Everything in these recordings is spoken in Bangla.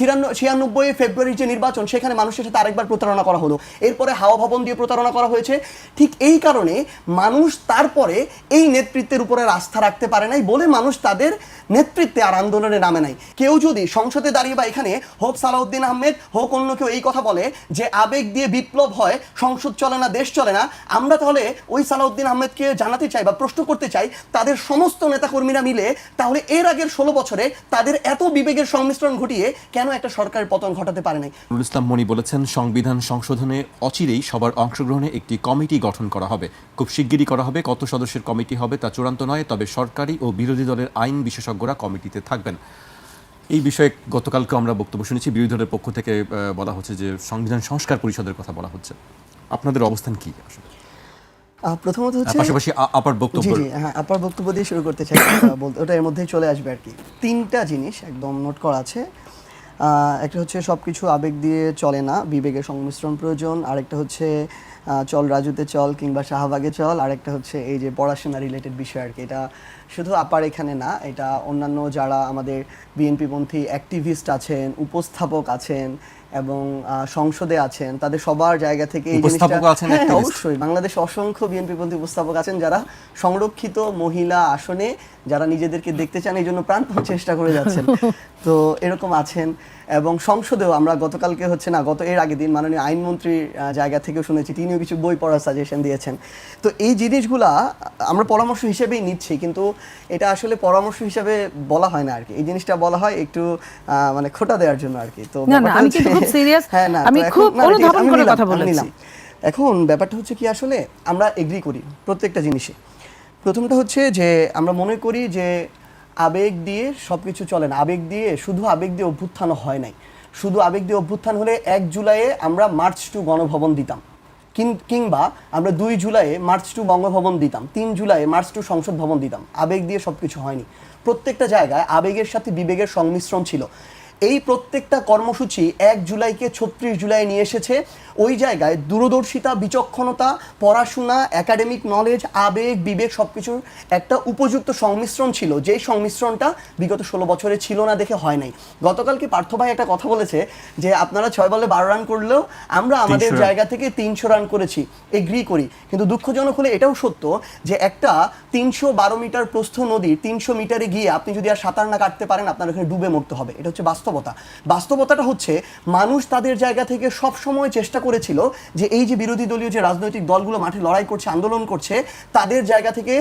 96 ফেব্রুয়ারির যে নির্বাচন, সেখানে মানুষের সাথে আরেকবার প্রতারণা করা হলো, এরপরে হাওয়া ভবন দিয়ে প্রতারণা করা হয়েছে। ঠিক এই কারণে মানুষ তারপরে এই নেতৃত্বের উপরে আস্থা রাখতে পারে নাই বলে মানুষ তাদের নেতৃত্বে আর আন্দোলনে নামে নাই। কেউ যদি সংসদে দাঁড়িয়ে বা এখানে হোক সালাউদ্দিন আহমেদ হোক অন্য কেউ এই কথা বলে যে আবেগ দিয়ে বিপ্লব হয়, সংসদ চলে না, দেশ চলে না, আমরা তাহলে ওই সালাউদ্দিন আহমেদকে জানাতে চাই বা প্রশ্ন করতে চাই তাদের সমস্ত নেতাকর্মীরা মিলে তাহলে এর আগের 16 বছরে তাদের এত বিবেকের সংমিশ্রণ ঘটিয়ে কেন একটা সরকারের পতন ঘটাতে পারে নাই। নুরুল ইসলাম মনি বলেছেন, সংবিধান সংশোধনে অচিরেই সবার অংশগ্রহণে একটি কমিটি গঠন করা হবে, খুব শিগগিরই করা হবে। কত সদস্যের কমিটি হবে তা চূড়ান্ত নয়, তবে সরকারি ও বিরোধী দলের আইন বিশেষজ্ঞরা কমিটিতে থাকবেন। এই বিষয়ে গতকালকে আমরা বক্তব্য শুনেছি, বিরোধী দলের পক্ষ থেকে বলা হচ্ছে যে সংবিধান সংস্কার পরিষদের কথা বলা হচ্ছে। আপনাদের অবস্থান কি আসলে? প্রথমত হচ্ছে পাশাপাশি আপার বক্তব্য, হ্যাঁ আপার বক্তব্য দিয়ে শুরু করতে চাই। ওটা এর মধ্যেই চলে আসবে আর কি। তিনটা জিনিস একদম নোট করা আছে। একটা হচ্ছে সব কিছু আবেগ দিয়ে চলে না, বিবেকের সংমিশ্রণ প্রয়োজন। আরেকটা হচ্ছে চল রাজুতে চল কিংবা শাহবাগে চল। আরেকটা হচ্ছে এই যে পড়াশোনা রিলেটেড বিষয় আর কি। এটা শুধু আপার এখানে না, এটা অন্যান্য যারা আমাদের বিএনপিপন্থী অ্যাক্টিভিস্ট আছেন, উপস্থাপক আছেন এবং সংসদে আছেন, তাদের সবার জায়গা থেকে এই জিনিসটা অবশ্যই বাংলাদেশে অসংখ্য বিএনপিপন্থী উপস্থাপক আছেন যারা সংরক্ষিত মহিলা আসনে যারা নিজেদেরকে দেখতে চান, এই জন্য প্রাণপণ চেষ্টা করে যাচ্ছেন। তো এরকম আছেন। এবং সংসদেও আমরা গতকালকে হচ্ছে না, এর আগের দিন মাননীয় আইনমন্ত্রীর জায়গা থেকেও শুনেছি, তিনিও কিছু বই পড়ার সাজেশন দিয়েছেন। তো এই জিনিসগুলা আমরা পরামর্শ হিসেবেই নিচ্ছি, কিন্তু এটা আসলে পরামর্শ হিসেবে বলা হয় না আর কি। এই জিনিসটা বলা হয় একটু মানে খোটা দেওয়ার জন্য আর কি। তো এখন ব্যাপারটা হচ্ছে কি, আসলে আমরা এগ্রি করি প্রত্যেকটা জিনিসে। প্রথমটা হচ্ছে যে আমরা মনে করি যে আবেগ দিয়ে সব কিছু চলে না, শুধু আবেগ দিয়ে অভ্যুত্থান হয় নাই। শুধু আবেগ দিয়ে অভ্যুত্থান হলে 1 জুলাইয়ে আমরা মার্চ টু গণভবন দিতাম, কিংবা আমরা 2 জুলাইয়ে মার্চ টু বঙ্গভবন দিতাম, 3 জুলাইয়ে মার্চ টু সংসদ ভবন দিতাম। আবেগ দিয়ে সব কিছু হয়নি। প্রত্যেকটা জায়গায় আবেগের সাথে বিবেকের সংমিশ্রণ ছিল। এই প্রত্যেকটা কর্মসূচি 1 জুলাইকে 36 জুলাই নিয়ে এসেছে। ওই জায়গায় দূরদর্শিতা, বিচক্ষণতা, পড়াশোনা, একাডেমিক নলেজ, আবেগ, বিবেক সবকিছুর একটা উপযুক্ত সংমিশ্রণ ছিল, যেই সংমিশ্রণটা বিগত 16 বছরে ছিল না দেখে হয় নাই। গতকালকে পার্থ ভাই একটা কথা বলেছে যে আপনারা 6 বলে 12 রান করলেও আমরা আমাদের জায়গা থেকে 300 রান করেছি, এগ্রি করি। কিন্তু দুঃখজনক হলে এটাও সত্য যে একটা 312 মিটার প্রস্থ নদীর 300 মিটারে গিয়ে আপনি যদি আর সাঁতার না কাটতে পারেন, আপনার ওখানে ডুবে মরতে হবে। এটা হচ্ছে বাস্তবতাটা হচ্ছে মানুষ তাদের জায়গা থেকে সব সময় চেষ্টা করেছিল যে এই যে বিরোধী দলীয় যে রাজনৈতিক দলগুলো মাঠে লড়াই করছে, আন্দোলন করছে, তাদের জায়গা থেকে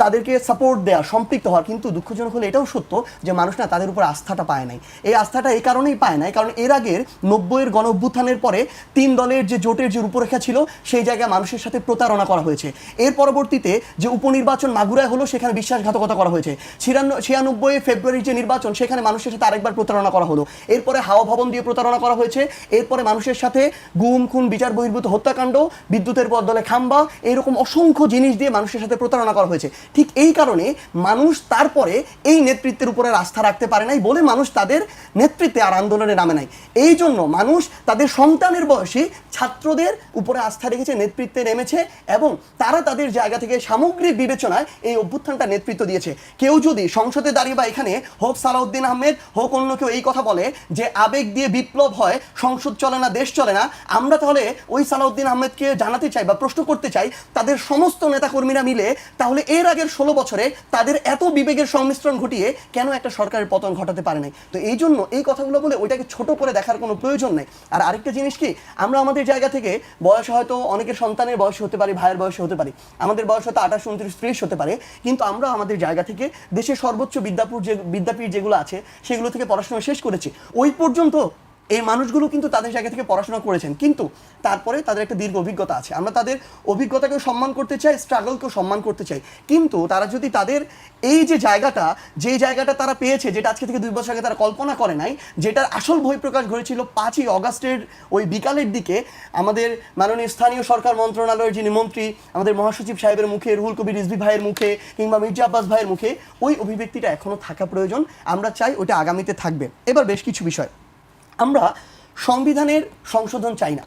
তাদেরকে সাপোর্ট দেওয়া, সম্পৃক্ত হওয়ার। কিন্তু দুঃখজনক হলে এটাও সত্য যে মানুষ না তাদের উপর আস্থাটা পায় নাই। এই আস্থাটা এই কারণেই পায় নাই কারণ এর আগের 90-এর গণ অভ্যুত্থানের পরে 3 দলের যে জোটের যে রূপরেখা ছিল, সেই জায়গায় মানুষের সাথে প্রতারণা করা হয়েছে। এর পরবর্তীতে যে উপনির্বাচন মাগুরায় হলো, সেখানে বিশ্বাসঘাতকতা করা হয়েছে। 96 ফেব্রুয়ারির যে নির্বাচন, সেখানে মানুষের সাথে আরেকবার প্রতারণা করা হলো। এরপরে হাওয়া ভবন দিয়ে প্রতারণা করা হয়েছে। এরপরে মানুষের সাথে গুম, খুন, বিচার বহির্ভূত হত্যাকাণ্ড, বিদ্যুতের বদলে খাম্বা, এরকম অসংখ্য জিনিস দিয়ে মানুষের সাথে প্রতারণা করা হয়েছে। ঠিক এই কারণে মানুষ তারপরে এই নেতৃত্বের উপরে আস্থা রাখতে পারে নাই বলে মানুষ তাদের নেতৃত্বে আর আন্দোলনে নামে নাই। এই জন্য মানুষ তাদের সন্তানের বয়সী ছাত্রদের উপরে আস্থা রেখেছে, নেতৃত্বে নেমেছে এবং তারা তাদের জায়গা থেকে সামগ্রিক বিবেচনায় এই অভ্যুত্থানটা নেতৃত্ব দিয়েছে। কেউ যদি সংসদে দাঁড়িয়ে বা এখানে হোক সালাউদ্দিন আহমেদ হোক অন্য কেউ এই কথা বলে যে আবেগ দিয়ে বিপ্লব হয়, সংসদ চলে না, দেশ চলে না, আমরা তাহলে ওই সালাউদ্দিন আহমেদকে জানাতে চাই বা প্রশ্ন করতে চাই তাদের সমস্ত নেতাকর্মীরা মিলে তাহলে এর আগের 16 বছরে তাদের এত বিবেকের সংমিশ্রণ ঘটিয়ে কেন একটা সরকারের পতন ঘটাতে পারে নাই। তো এই জন্য এই কথাগুলো বলে ওইটাকে ছোট করে দেখার কোনো প্রয়োজন নেই। আর আরেকটা জিনিস কি, আমরা আমাদের জায়গা থেকে বয়স হয়তো অনেকের সন্তানের বয়স হতে পারে, ভাইয়ের বয়সে হতে পারে, আমাদের বয়স হয়তো 28, 29, 30 হতে পারে, কিন্তু আমরা আমাদের জায়গা থেকে দেশের সর্বোচ্চ বিদ্যাপীঠ যেগুলো আছে সেগুলো থেকে পড়াশোনা শেষ করেছি। ওই পর্যন্ত এই মানুষগুলো কিন্তু তাদের জায়গা থেকে পড়াশোনা করেছেন, কিন্তু তারপরে তাদের একটা দীর্ঘ অভিজ্ঞতা আছে। আমরা তাদের অভিজ্ঞতাকেও সম্মান করতে চাই, স্ট্রাগলকেও সম্মান করতে চাই। কিন্তু তারা যদি তাদের এই যে জায়গাটা তারা পেয়েছে, যেটা আজকে থেকে 2 বছর আগে তারা কল্পনা করে নাই, যেটার আসল বহিঃপ্রকাশ ঘটেছিল 5ই অগাস্টের ওই বিকালের দিকে আমাদের মাননীয় স্থানীয় সরকার মন্ত্রণালয়ের যিনি মন্ত্রী, আমাদের মহাসচিব সাহেবের মুখে, রুহুল কবির রিজভী ভাইয়ের মুখে কিংবা মির্জা আব্বাস ভাইয়ের মুখে, ওই অভিব্যক্তিটা এখনও থাকা প্রয়োজন। আমরা চাই ওটা আগামীতে থাকবে। এবার বেশ কিছু বিষয়, আমরা সংবিধানের সংশোধন চাই না।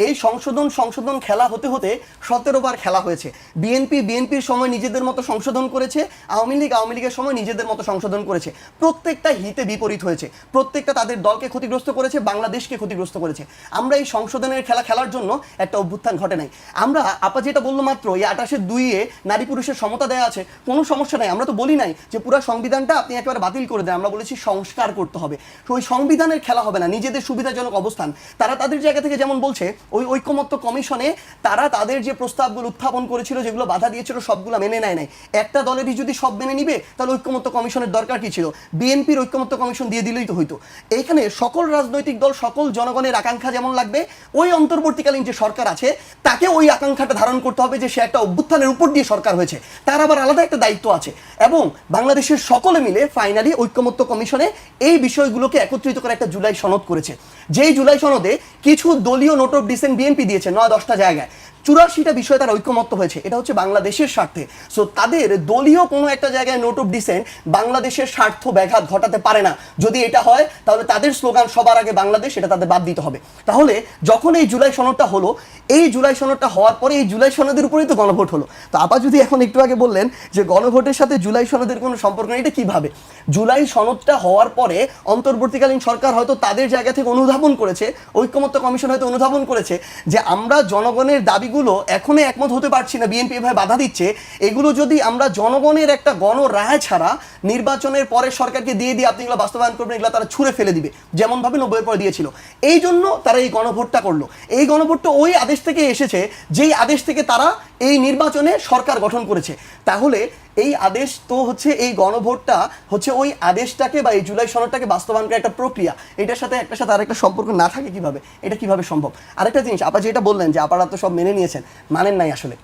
এই সংশোধন খেলা হতে হতে 17 বার খেলা হয়েছে। বিএনপির সময় নিজেদের মতো সংশোধন করেছে, আওয়ামী লীগের সময় নিজেদের মতো সংশোধন করেছে। প্রত্যেকটা হিতে বিপরীত হয়েছে, প্রত্যেকটা তাদের দলকে ক্ষতিগ্রস্ত করেছে, বাংলাদেশকে ক্ষতিগ্রস্ত করেছে। আমরা এই সংশোধনের খেলা খেলার জন্য একটা অভ্যুত্থান ঘটে নাই। আমরা আপা যেটা বললো মাত্র এই 28-2 নারী পুরুষের সমতা দেওয়া আছে, কোনো সমস্যা নাই। আমরা তো বলি নাই যে পুরো সংবিধানটা আপনি একেবারে বাতিল করে দেন, আমরা বলেছি সংস্কার করতে হবে। তো ওই সংবিধানের খেলা হবে না, নিজেদের সুবিধাজনক অবস্থান তারা তাদের জায়গা থেকে যেমন বলছে ওই ঐকমত্য কমিশনে তারা তাদের যে প্রস্তাবগুলো উত্থাপন করেছিল, যেগুলো বাধা দিয়েছিল, সবগুলো মেনে নেয় নাই। একটা দলেরই যদি সব মেনে নিবে তাহলে ঐকমত্য কমিশনের দরকার কি ছিল? বিএনপির ঐকমত্য কমিশন দিয়ে দিলেই তো হইতো। এইখানে সকল রাজনৈতিক দল, সকল জনগণের আকাঙ্ক্ষা যেমন লাগবে, ওই অন্তর্বর্তীকালীন যে সরকার আছে তাকে ওই আকাঙ্ক্ষাটা ধারণ করতে হবে যে সে একটা অভ্যুত্থানের উপর দিয়ে সরকার হয়েছে, তার আবার আলাদা একটা দায়িত্ব আছে। এবং বাংলাদেশের সকলে মিলে ফাইনালি ঐকমত্য কমিশনে এই বিষয়গুলোকে একত্রিত করে একটা জুলাই সনদ করেছে। যেই জুলাই সনদে কিছু দলীয় নোট অফ ডিসেন্ট বিএনপি দিয়েছে 9-10টা জায়গায়, 84টা বিষয়ে তারা ঐক্যমত্য হয়েছে। এটা হচ্ছে বাংলাদেশের স্বার্থে। সো তাদের দলীয় কোনো একটা জায়গায় নোট অফ ডিসেন্ট বাংলাদেশের স্বার্থ ব্যাঘাত ঘটাতে পারে না। যদি এটা হয় তাহলে তাদের স্লোগান সবার আগে বাংলাদেশ, এটা তাদের বাদ দিতে হবে। তাহলে যখন এই জুলাই সনদটা হলো, এই জুলাই সনদটা হওয়ার পরে এই জুলাই সনদের উপরেই তো গণভোট হলো। তো আপা যদি এখন একটু আগে বললেন যে গণভোটের সাথে জুলাই সনদের কোনো সম্পর্ক নেই, এটা কিভাবে? জুলাই সনদটা হওয়ার পরে অন্তর্বর্তীকালীন সরকার হয়তো তাদের জায়গা থেকে অনুধাবন করেছে, ঐক্যমত্য কমিশন হয়তো অনুধাবন করেছে যে আমরা জনগণের দাবিগুলো এখনো একমত হতে পারছি না, বিএনপি এভাবে বাধা দিচ্ছে, এগুলো যদি আমরা জনগণের একটা গণরায় ছাড়া নির্বাচনের পরে সরকারকে দিয়ে আপনি এগুলো বাস্তবায়ন করবেন, এগুলো তারা ছুঁড়ে ফেলে দিবে, যেমনভাবে 90-এর পরে দিয়েছিল। এই জন্য তারা এই গণভোটটা করলো। এই গণভোটটা ওই আদেশ থেকে এসেছে, যেই আদেশ থেকে তারা এই নির্বাচনে সরকার গঠন করেছে। তাহলে এই আদেশ তো হচ্ছে, এই গণভোটটা হচ্ছে ওই আদেশটাকে বা এই জুলাই সনদটাকে বাস্তবায়ন করার একটা প্রক্রিয়া। এটার সাথে একটার সাথে আরেকটা সম্পর্ক না থাকে কিভাবে? এটা কিভাবে সম্ভব? আরেকটা জিনিস আপা যেটা বললেন যে আপনারা তো সব মেনে নিয়েছেন, মানেন নাই আসলে।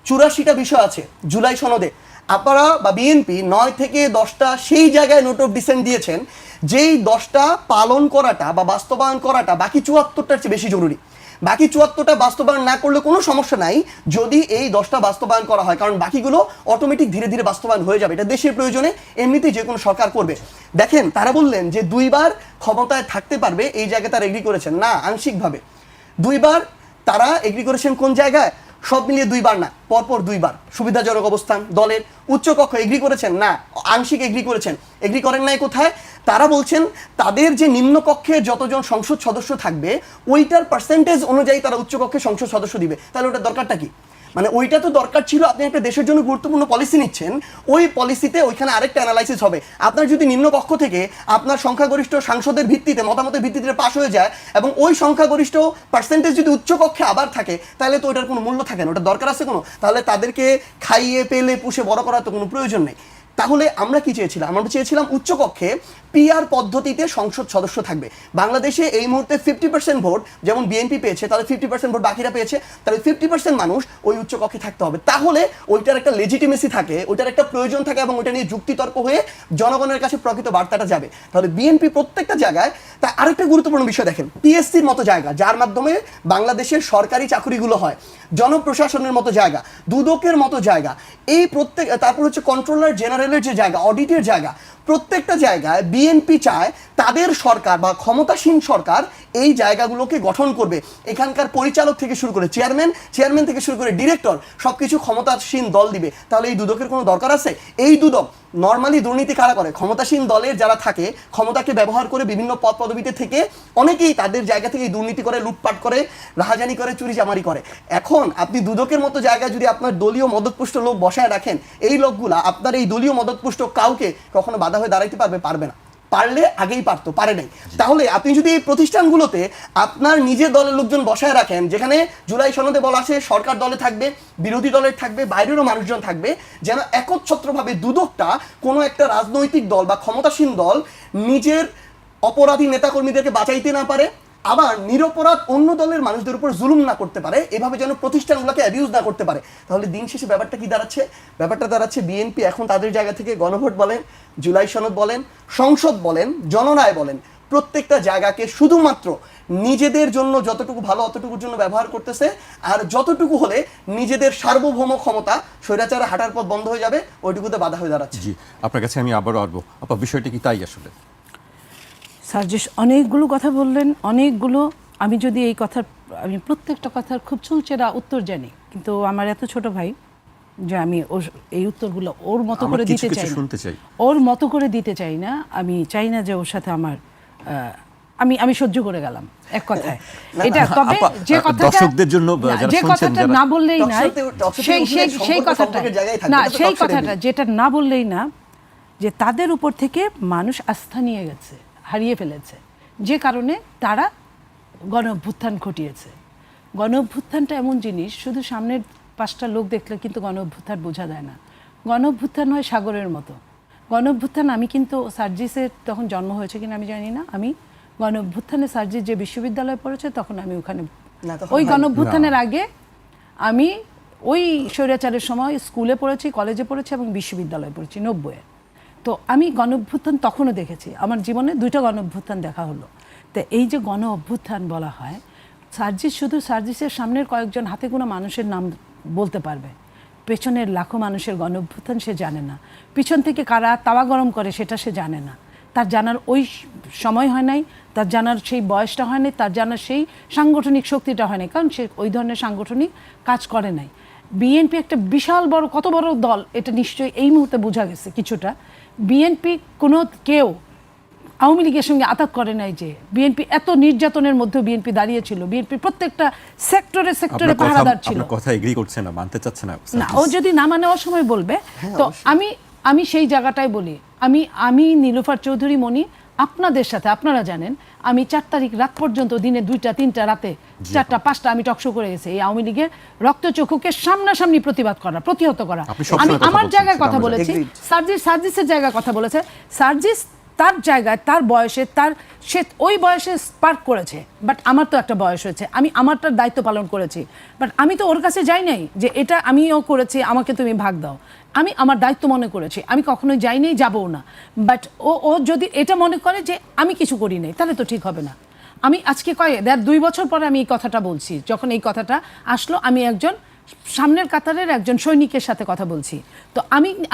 84টা বিষয় আছে জুলাই সনদে, আপনারা বা বিএনপি 9 থেকে 10টা সেই জায়গায় নোট অফ ডিসেন্ট দিয়েছেন, যেই 10টা পালন করাটা বা বাস্তবায়ন করাটা বাকি 74টার চেয়ে বেশি জরুরি। বাকি 74টা বাস্তবায়ন না করলে কোনো সমস্যা নাই যদি এই 10টা বাস্তবায়ন করা হয়, কারণ বাকিগুলো অটোমেটিক ধীরে ধীরে বাস্তবায়ন হয়ে যাবে। এটা দেশের প্রয়োজনে এমনিতেই যে কোনো সরকার করবে। দেখেন তারা বললেন যে 2 বার ক্ষমতায় থাকতে পারবে, এই জায়গায় তারা এগ্রি করেছেন না, আংশিকভাবে 2 বার তারা এগ্রি করেছেন। কোন জায়গায়? সব মিলিয়ে 2 বার না, পরপর 2 বার। সুবিধাজনক অবস্থান দলের উচ্চকক্ষ এগ্রি করেছেন না, আংশিক এগ্রি করেছেন। এগ্রি করেন নাই কোথায়? তারা বলছেন তাদের যে নিম্নকক্ষে যতজন সংসদ সদস্য থাকবে ওইটার পার্সেন্টেজ অনুযায়ী তারা উচ্চকক্ষে সংসদ সদস্য দিবে। তাহলে ওটার দরকারটা কি? মানে ওইটা তো দরকার ছিল, আপনি একটা দেশের জন্য গুরুত্বপূর্ণ পলিসি নিচ্ছেন, ওই পলিসিতে ওইখানে আরেকটা অ্যানালাইসিস হবে। আপনার যদি নিম্নকক্ষ থেকে আপনার সংখ্যাগরিষ্ঠ সাংসদের ভিত্তিতে, মতামতের ভিত্তিতে পাশ হয়ে যায় এবং ওই সংখ্যাগরিষ্ঠ পার্সেন্টেজ যদি উচ্চকক্ষে আবার থাকে, তাহলে তো ওটার কোনো মূল্য থাকে না, ওটা দরকার আছে কোনো? তাহলে তাদেরকে খাইয়ে পেলে পুষে বড় করার তো কোনো প্রয়োজন নেই। তাহলে আমরা কি চেয়েছিলাম? আমরা চেয়েছিলাম উচ্চকক্ষে পিআর পদ্ধতিতে সংসদ সদস্য থাকবে। বাংলাদেশে এই মুহূর্তে 50% ভোট যেমন বিএনপি পেয়েছে, তাহলে 50% ভোট বাকিরা পেয়েছে, তাহলে 50% মানুষ ওই উচ্চকক্ষে থাকতে হবে। তাহলে ওইটার একটা লেজিটিমেসি থাকে, ওইটার একটা প্রয়োজন থাকে এবং ওইটা নিয়ে যুক্তিতর্ক হয়ে জনগণের কাছে প্রকৃত বার্তাটা যাবে। তাহলে বিএনপি প্রত্যেকটা জায়গায়, তা আরেকটা গুরুত্বপূর্ণ বিষয় দেখেন, পিএসসির মতো জায়গা যার মাধ্যমে বাংলাদেশের সরকারি চাকরিগুলো হয়, জনপ্রশাসনের মতো জায়গা, দুদকের মতো জায়গা, এই প্রত্যেক, তারপর হচ্ছে কন্ট্রোলার জেনারেলের যে জায়গা, অডিটের জায়গা, প্রত্যেকটা জায়গায় বিএনপি চায় তাদের সরকার বা ক্ষমতাসীন সরকার এই জায়গাগুলোকে গঠন করবে। এখানকার পরিচালক থেকে শুরু করে চেয়ারম্যান থেকে শুরু করে ডিরেক্টর সবকিছু ক্ষমতাসীন দল দিবে। তাহলে এই দুদকের কোনো দরকার আছে? এই দুদক নর্মালি দুর্নীতি কারা করে? ক্ষমতাসীন দলের যারা থাকে, ক্ষমতাকে ব্যবহার করে বিভিন্ন পদ পদবিতে থেকে অনেকেই তাদের জায়গা থেকে দুর্নীতি করে, লুটপাট করে, রাহাজানি করে, চুরিচামারি করে। এখন আপনি দুদকের মতো জায়গায় যদি আপনার দলীয় মদতপুষ্ট লোক বসায় রাখেন, এই লোকগুলা আপনার এই দলীয় মদতপুষ্ট কাউকে কখনো বাধা হয়ে দাঁড়াইতে পারবে না। পারলে আগেই পারতো, পারে নাই। তাহলে আপনি যদি এই প্রতিষ্ঠানগুলোতে আপনার নিজের দলের লোকজন বসায় রাখেন, যেখানে জুলাই সনদে বলা আছে সরকার দলে থাকবে, বিরোধী দলের থাকবে, বাইরেরও মানুষজন থাকবে, যেন একচ্ছত্রভাবে দুদকটা কোনো একটা রাজনৈতিক দল বা ক্ষমতাসীন দল নিজের অপরাধী নেতাকর্মীদেরকে বাঁচাইতে না পারে, আবার নিরপরাধ অন্য দলের মানুষদের উপর জুলুম না করতে পারে, এভাবে যেন প্রতিষ্ঠানগুলোকে অ্যাবিউজ না করতে পারে। তাহলে দিন শেষে ব্যাপারটা কি দাঁড়াচ্ছে? ব্যাপারটা দাঁড়াচ্ছে বিএনপি এখন তাদের জায়গা থেকে গণভোট বলেন, জুলাই সনদ বলেন, সংসদ বলেন, জনরায় বলেন, প্রত্যেকটা জায়গাকে শুধুমাত্র নিজেদের জন্য যতটুকু ভালো অতটুকুর জন্য ব্যবহার করতেছে। আর যতটুকু হলে নিজেদের সার্বভৌম ক্ষমতা, স্বৈরাচারে হাঁটার পথ বন্ধ হয়ে যাবে, ওইটুকুতে বাধা হয়ে দাঁড়াচ্ছে। জি, আপনার কাছে আমি আবারও আসবো। আপনার বিষয়টি কি তাই আসলে? সার্জিস অনেকগুলো কথা বললেন, অনেকগুলো। আমি যদি এই কথার আমি প্রত্যেকটা কথার খুব চুলচেরা উত্তর জানি, কিন্তু আমার এত ছোট ভাই যে আমি এই উত্তরগুলো ওর মতো করে দিতে চাই না, ওর মতো করে দিতে চাই না। আমি চাই না যে ওর সাথে আমার আমি সহ্য করে গেলাম এক কথায় এটা। তবে যে কথাটা দর্শকদের জন্য যে কথাটা না বললেই না, সেই কথাটা না, সেই কথাটা যেটা না বললেই না, যে তাদের উপর থেকে মানুষ আস্থা নিয়ে গেছে, হারিয়ে ফেলেছে, যে কারণে তারা গণ অভ্যুত্থান ঘটিয়েছে। গণ অভ্যুত্থানটা এমন জিনিস, শুধু সামনের 5টা লোক দেখলে কিন্তু গণ অভ্যুত্থান বোঝা যায় না। গণ অভ্যুত্থান হয় সাগরের মতো। গণ অভ্যুত্থান, আমি কিন্তু সার্জিসের তখন জন্ম হয়েছে কিনা আমি জানি না, আমি গণ অভ্যুত্থানে সার্জিস যে বিশ্ববিদ্যালয়ে পড়েছে তখন আমি ওখানে, ওই গণ অভ্যুত্থানের আগে আমি ওই স্বৈরাচারের সময় স্কুলে পড়েছি, কলেজে পড়েছি এবং বিশ্ববিদ্যালয়ে পড়েছি 90-এ। তো আমি গণ অভ্যুত্থান তখনও দেখেছি, আমার জীবনে 2টা গণ অভ্যুত্থান দেখা হলো। তো এই যে গণ অভ্যুত্থান বলা হয়, সার্জিস শুধু সার্জিসের সামনের কয়েকজন হাতে গোনা মানুষের নাম বলতে পারবে, পেছনের লাখো মানুষের গণ অভ্যুত্থান সে জানে না। পিছন থেকে কারা তাওয়া গরম করে সেটা সে জানে না, তার জানার ওই সময় হয় নাই, তার জানার সেই বয়সটা হয় নাই, তার জানার সেই সাংগঠনিক শক্তিটা হয় নাই, কারণ সে ওই ধরনের সাংগঠনিক কাজ করে নাই। বিএনপি একটা বিশাল বড়, কত বড় দল এটা নিশ্চয়ই এই মুহূর্তে বোঝা গেছে কিছুটা। বিএনপি কোনো কেউ আওয়ামী লীগের সঙ্গে আতাক করে নাই, যে বিএনপি এত নির্যাতনের মধ্যে বিএনপি দাঁড়িয়েছিল, বিএনপি প্রত্যেকটা সেক্টরে সেক্টরে পাহারাদার ছিল। আপনার কথা এগ্রি করছে না, মানতে চাচ্ছে না। না, ও যদি না মানে ওর সময় বলবে। তো আমি সেই জায়গাটাই বলি, আমি নীলুফার চৌধুরী মনি, আপনাদের সাথে, আপনারা জানেন আমি 4 তারিখ রাত পর্যন্ত, দিনে 2টা 3টা, রাতে 4টা 5টা আমি টকশো করে গেছি এই আওয়ামী লীগের রক্তচক্ষুকে সামনাসামনি প্রতিবাদ করা, প্রতিহত করা। আমি আমার জায়গায় কথা বলেছি, সার্জিসের জায়গায় কথা বলেছে। সার্জিস তার জায়গায়, তার বয়সে, সে ওই বয়সে স্পার্ক করেছে, বাট আমার তো একটা বয়স হয়েছে, আমি আমারটার দায়িত্ব পালন করেছি। বাট আমি তো ওর কাছে যাই নাই যে এটা আমিও করেছি, আমাকে তুমি ভাগ দাও। আমি আমার দায়িত্ব মনে করেছি, আমি কখনোই যাই নাই, যাবও না। বাট ও যদি এটা মনে করে যে আমি কিছু করি নাই, তাহলে তো ঠিক হবে না। আমি আজকে 2 বছর পরে আমি এই কথাটা বলছি, যখন এই কথাটা আসলো, আমি একজন সামনের কাতারের একজন সৈনিকের সাথে কথা বলছি। তো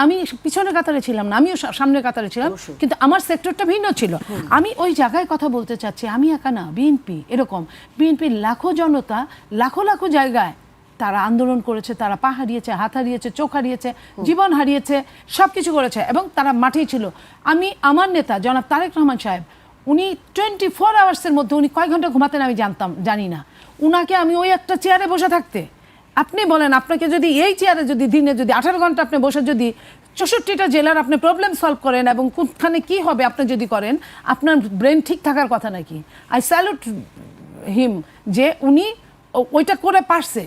আমি পিছনের কাতারে ছিলাম না, আমিও সামনের কাতারে ছিলাম, কিন্তু আমার সেক্টরটা ভিন্ন ছিল। আমি ওই জায়গায় কথা বলতে চাচ্ছি, আমি একা না, বিএনপি এরকম, বিএনপির লাখো জনতা লাখো লাখো জায়গায় তারা আন্দোলন করেছে, তারা পা হারিয়েছে, হাত হারিয়েছে, চোখ হারিয়েছে, জীবন হারিয়েছে, সব কিছু করেছে, এবং তারা মাঠেই ছিল। আমার নেতা জনাব তারেক রহমান সাহেব, উনি 24 আওয়ার্সের মধ্যে উনি কয় ঘন্টা ঘুমাতেন আমি জানি না। উনাকে আমি ওই একটা চেয়ারে বসে থাকতে, আপনি বলেন, আপনাকে যদি এই চেয়ারে যদি দিনে যদি 18 ঘন্টা আপনি বসে যদি 64টা জেলার আপনি প্রবলেম সলভ করেন, এবং কোনখানে কি হবে আপনি যদি করেন, আপনার ব্রেন ঠিক থাকার কথা নাকি? আই স্যালুট হিম যে উনি ওইটা করে পারছে।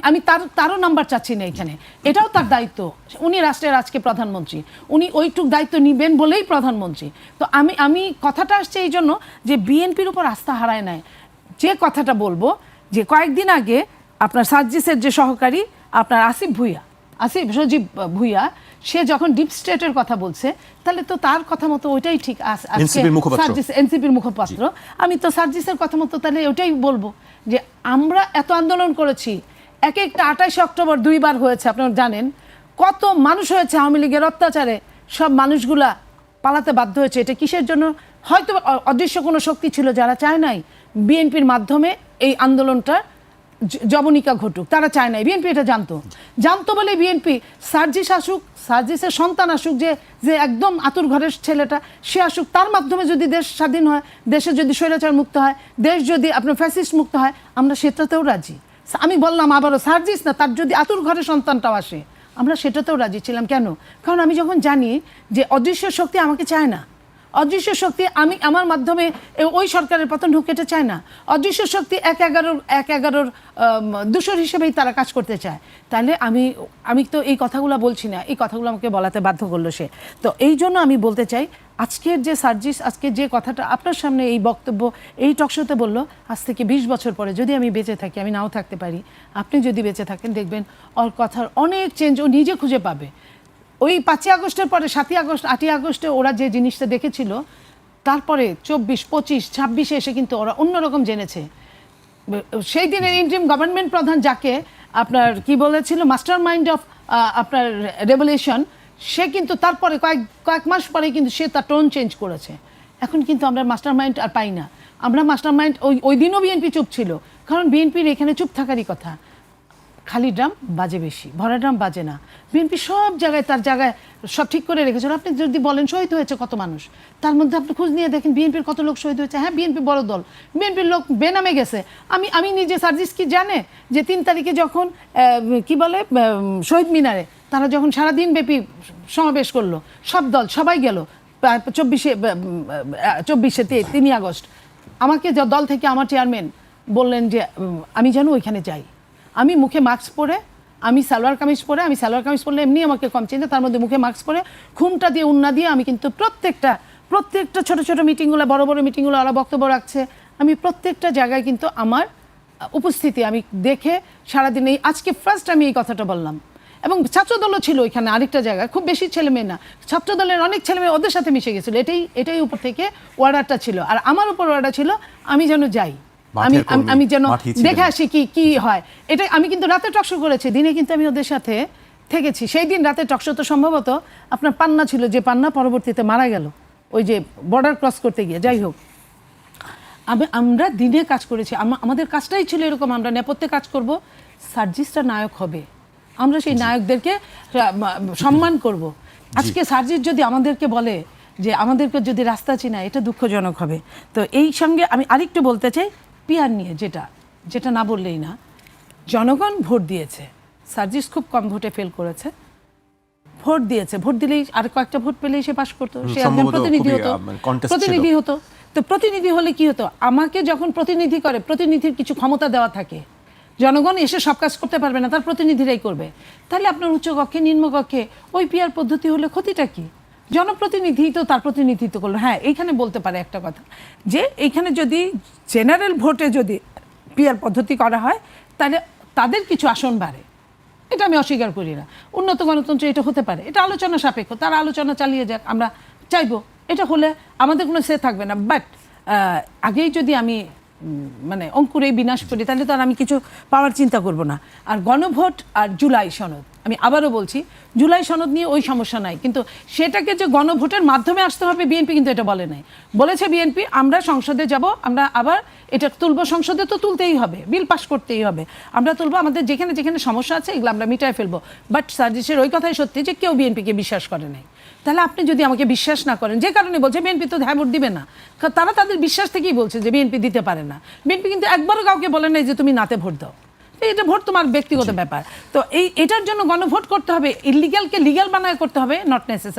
আমি তারও নাম্বার চাচ্ছি না এখানে, এটাও তার দায়িত্ব। উনি রাষ্ট্রের আজকে প্রধানমন্ত্রী, উনি ওইটুক দায়িত্ব নিবেন বলেই প্রধানমন্ত্রী। তো আমি কথাটা আসছে এই জন্য যে বিএনপির উপর আস্থা হারায় নাই। যে কথাটা বলবো, যে কয়েকদিন আগে আপনার সার্জিসের যে সহকারী আপনার আসিফ সজীব ভুইয়া, সে যখন ডিপ স্টেটের কথা বলছে, তাহলে তো তার কথা মতো ওইটাই ঠিক। এনসিপির মুখপাত্র, আমি তো সার্জিসের কথা মতো তাহলে ওইটাই বলবো যে আমরা এত আন্দোলন করেছি, এক একটা 28 অক্টোবর 2 বার হয়েছে, আপনারা জানেন কত মানুষ হয়েছে আওয়ামী লীগের অত্যাচারে, সব মানুষগুলা পালাতে বাধ্য হয়েছে। এটা কিসের জন্য? হয়তো অদৃশ্য কোনো শক্তি ছিল যারা চায় নাই বিএনপির মাধ্যমে এই আন্দোলনটা জবনিকা ঘটুক, তারা চায় নাই। বিএনপি এটা জানতো বলে বিএনপি সার্জিসের সন্তান আসুক, যে একদম আতুর ঘরের ছেলেটা, সে আসুক, তার মাধ্যমে যদি দেশ স্বাধীন হয়, দেশে যদি স্বৈরাচার মুক্ত হয়, দেশ যদি আপনার ফ্যাসিস্ট মুক্ত হয়, আমরা সেটাতেও রাজি। আমি বললাম আবারও, সার্জিস না, তার যদি আতুর ঘরের সন্তানটাও আসে, আমরা সেটাতেও রাজি ছিলাম। কেন? কারণ আমি যখন জানি যে অদৃশ্য শক্তি আমাকে চায় না, অদৃশ্য শক্তি আমার মাধ্যমে ওই সরকারের পতন হোক এটা চায় না, অদৃশ্য শক্তি 1/11 দূষর হিসেবেই তারা কাজ করতে চায়। তাহলে আমি তো এই কথাগুলো বলছি না, এই কথাগুলো আমাকে বলাতে বাধ্য করলো সে। তো এই জন্য আমি বলতে চাই, আজকের যে সার্জিস আজকে যে কথাটা আপনার সামনে এই বক্তব্য এই টকশোতে বললো, আজ থেকে 20 বছর পরে যদি আমি বেঁচে থাকি, আমি নাও থাকতে পারি, আপনি যদি বেঁচে থাকেন, দেখবেন ওর কথার অনেক চেঞ্জ ও নিজে খুঁজে পাবে। ওই 5ই আগস্টের পরে 7ই আগস্ট 8ই আগস্টে ওরা যে জিনিসটা দেখেছিল, তারপরে 24, 25, 26-এ এসে কিন্তু ওরা অন্যরকম জেনেছে। সেই দিনের ইন্টারিম গভর্নমেন্ট প্রধান যাকে আপনার কি বলেছিল, মাস্টার মাইন্ড অফ আপনার রেভলিউশন, সে কিন্তু তারপরে কয়েক মাস পরে কিন্তু সে তার টোন চেঞ্জ করেছে। এখন কিন্তু আমরা মাস্টার মাইন্ড আর পাই না। আমরা মাস্টার মাইন্ড ওই দিনও বিএনপি চুপ ছিল, কারণ বিএনপির এখানে চুপ থাকারই কথা। খালি ড্রাম বাজে বেশি, ভরা ড্রাম বাজে না। বিএনপি সব জায়গায় তার জায়গায় সব ঠিক করে রেখেছিল। আপনি যদি বলেন শহীদ হয়েছে কত মানুষ, তার মধ্যে আপনি খোঁজ নিয়ে দেখেন বিএনপির কত লোক শহীদ হয়েছে। হ্যাঁ, বিএনপি বড় দল, বিএনপির লোক বেনামে গেছে। আমি নিজে সার্জিস কি জানে যে 3 তারিখে যখন কি বলে শহীদ মিনারে তারা যখন সারাদিন ব্যাপী সমাবেশ করলো, সব দল সবাই গেল 24শে 3 আগস্ট, আমাকে দল থেকে আমার চেয়ারম্যান বললেন যে আমি যেন ওইখানে যাই। আমি মুখে মাস্ক পরে, আমি সালোয়ার কামিজ পরলে এমনি আমাকে কম চিন্তা, তার মধ্যে মুখে মাস্ক পরে ঘুমটা দিয়ে উন্না দিয়ে আমি কিন্তু প্রত্যেকটা ছোট ছোট মিটিংগুলো, বড় বড় মিটিংগুলো ওরা বক্তব্য রাখছে, আমি প্রত্যেকটা জায়গায় কিন্তু আমার উপস্থিতি আমি দেখে সারাদিন আজকে ফার্স্ট আমি এই কথাটা বললাম। এবং ছাত্রদলও ছিল ওইখানে আরেকটা জায়গায়, খুব বেশি ছেলে মেয়ে না, ছাত্রদলের অনেক ছেলে মেয়ে ওদের সাথে মিশে গেছিল। এটাই উপর থেকে অর্ডারটা ছিল, আর আমার উপর অর্ডার ছিল আমি যেন যাই, আমি যেন দেখে আসি কি হয়। এটা আমি কিন্তু রাতে টকশো করেছি, দিনে কিন্তু আমি ওদের সাথে থেকেছি। সেই দিন রাতে টকশো তো সম্ভবত আপনার পান্না ছিল, যে পান্না পরবর্তীতে মারা গেল ওই যে বর্ডার ক্রস করতে গিয়ে। যাই হোক, আমরা দিনে কাজ করেছি, আমাদের কাজটাই ছিল এরকম, আমরা নেপথ্যে কাজ করব, সার্জিসটা নায়ক হবে, আমরা সেই নায়কদেরকে সম্মান করব। আজকে সার্জিস যদি আমাদেরকে বলে যে আমাদেরকে যদি রাস্তা চিনায়, এটা দুঃখজনক হবে। তো এই সঙ্গে আমি আরেকটু বলতে চাই পিয়ার নিয়ে, যেটা না বললেই না। জনগণ ভোট দিয়েছে, সার্জিস খুব কম ভোটে ফেল করেছে, ভোট দিয়েছে, ভোট দিলেই আর কয়েকটা ভোট পেলেই সে পাশ করতো, সে একজন প্রতিনিধি হতো। তো প্রতিনিধি হলে কি হতো, আমাকে যখন প্রতিনিধি করে, প্রতিনিধির কিছু ক্ষমতা দেওয়া থাকে, জনগণ এসে সব কাজ করতে পারবে না, তার প্রতিনিধিরাই করবে। তাহলে আপনার উচ্চকক্ষে নিম্নকক্ষে ওই পিয়ার পদ্ধতি হলে ক্ষতিটা কি? জনপ্রতিনিধি তো তার প্রতিনিধিত্ব করলো। হ্যাঁ, এইখানে বলতে পারে একটা কথা, যে এইখানে যদি জেনারেল ভোটে যদি পিয়ার পদ্ধতি করা হয়, তাহলে তাদের কিছু আসন বাড়ে, এটা আমি অস্বীকার করি না। উন্নত গণতন্ত্রে এটা হতে পারে, এটা আলোচনা সাপেক্ষ, তারা আলোচনা চালিয়ে যাক, আমরা চাইবো। এটা হলে আমাদের কোনো সে থাকবে না। বাট আগেই যদি আমি মানে অঙ্কুরেই বিনাশ করি, তাহলে তো আর আমি কিছু পাওয়ার চিন্তা করব না। আর গণভোট আর জুলাই সনদ, আমি আবারও বলছি, জুলাই সনদ নিয়ে ওই সমস্যা নাই, কিন্তু সেটাকে যে গণভোটের মাধ্যমে আসতে হবে, বিএনপি কিন্তু এটা বলে নাই। বলেছে বিএনপি আমরা সংসদে যাব, আমরা আবার এটা তুলবো, সংসদে তো তুলতেই হবে, বিল পাস করতেই হবে, আমরা তুলবো, আমাদের যেখানে যেখানে সমস্যা আছে এগুলো আমরা মিটায় ফেলবো। বাট সার্জিসের ওই কথাই সত্যি যে কেউ বিএনপিকে বিশ্বাস করে নাই। তাহলে আপনি যদি আমাকে বিশ্বাস না করেন, যে কারণে বলছে বিএনপি তো হ্যাঁ ভোট দিবে না, তারা তাদের বিশ্বাস থেকেই বলছে যে বিএনপি দিতে পারে না। বিএনপি কিন্তু একবারও কাউকে বলে নাই যে তুমি নাতে ভোট দাও, এটা ভোট তোমার ব্যক্তিগত ব্যাপার। তো এটার জন্য গণভোট করতে হবে, ইলিগ্যালকে লিগ্যাল বানায় করতে হবে, নট নেসেসারি।